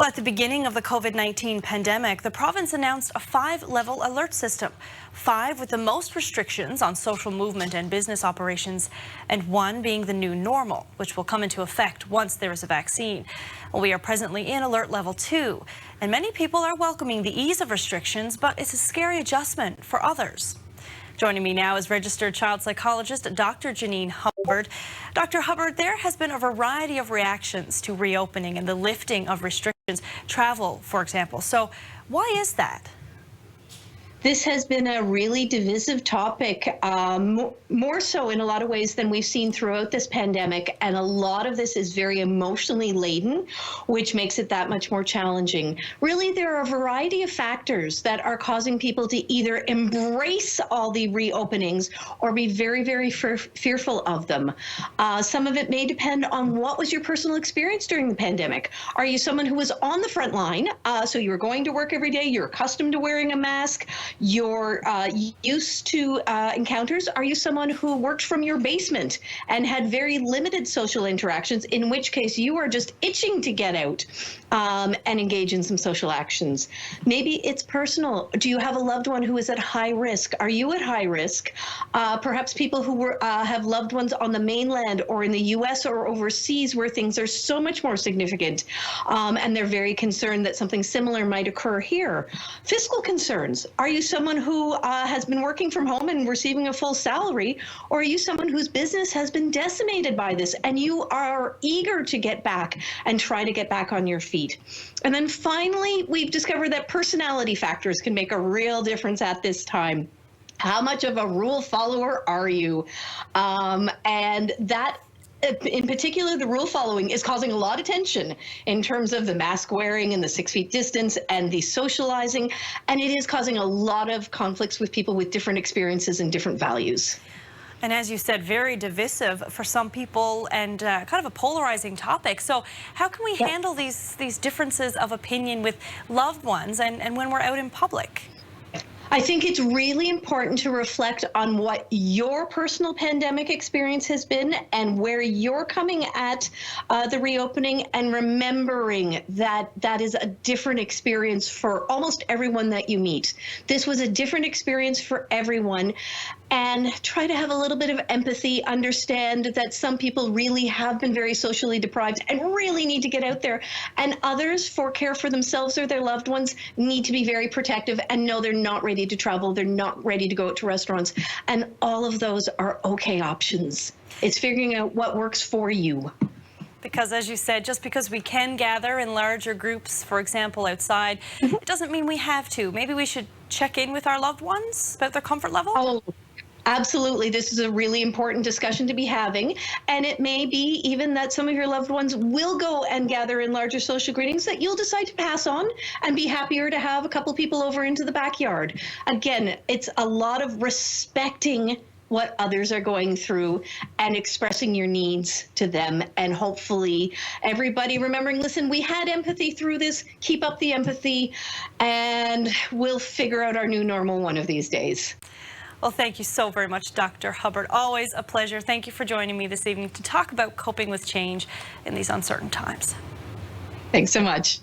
Well, at the beginning of the COVID-19 pandemic, the province announced a 5-level alert system. 5 with the most restrictions on social movement and business operations, and 1 being the new normal, which will come into effect once there is a vaccine. Well, we are presently in alert level 2, and many people are welcoming the ease of restrictions, but it's a scary adjustment for others. Joining me now is registered child psychologist Dr. Janine Hubbard. Dr. Hubbard, there has been a variety of reactions to reopening and the lifting of restrictions, travel, for example. So why is that? This has been a really divisive topic, more so in a lot of ways than we've seen throughout this pandemic. And a lot of this is very emotionally laden, which makes it that much more challenging. Really, there are a variety of factors that are causing people to either embrace all the reopenings or be very, very fearful of them. Some of it may depend on what was your personal experience during the pandemic. Are you someone who was on the front line? So you were going to work every day, you're accustomed to wearing a mask, you're used to encounters? Are you someone who worked from your basement and had very limited social interactions, in which case you are just itching to get out and engage in some social actions? Maybe it's personal. Do you have a loved one who is at high risk? Are you at high risk? Perhaps people who have loved ones on the mainland or in the US or overseas where things are so much more significant, and they're very concerned that something similar might occur here. Fiscal concerns. Are you someone who has been working from home and receiving a full salary, or are you someone whose business has been decimated by this and you are eager to get back and try to get back on your feet? And then finally, we've discovered that personality factors can make a real difference at this time. How much of a rule follower are you? And that in particular, the rule following is causing a lot of tension in terms of the mask wearing and the 6 feet distance and the socializing. And it is causing a lot of conflicts with people with different experiences and different values. And as you said, very divisive for some people and kind of a polarizing topic. So how can we handle these differences of opinion with loved ones and when we're out in public? I think it's really important to reflect on what your personal pandemic experience has been and where you're coming at the reopening, and remembering that that is a different experience for almost everyone that you meet. This was a different experience for everyone. And try to have a little bit of empathy, understand that some people really have been very socially deprived and really need to get out there. And others, for care for themselves or their loved ones, need to be very protective and know they're not ready to travel, they're not ready to go out to restaurants. And all of those are okay options. It's figuring out what works for you. Because as you said, just because we can gather in larger groups, for example, outside, it doesn't mean we have to. Maybe we should check in with our loved ones about their comfort level? Oh. Absolutely. This is a really important discussion to be having. And it may be even that some of your loved ones will go and gather in larger social greetings that you'll decide to pass on and be happier to have a couple people over into the backyard. Again, it's a lot of respecting what others are going through and expressing your needs to them. And hopefully everybody remembering, listen, we had empathy through this, keep up the empathy, and we'll figure out our new normal one of these days. Well, thank you so very much, Dr. Hubbard. Always a pleasure. Thank you for joining me this evening to talk about coping with change in these uncertain times. Thanks so much.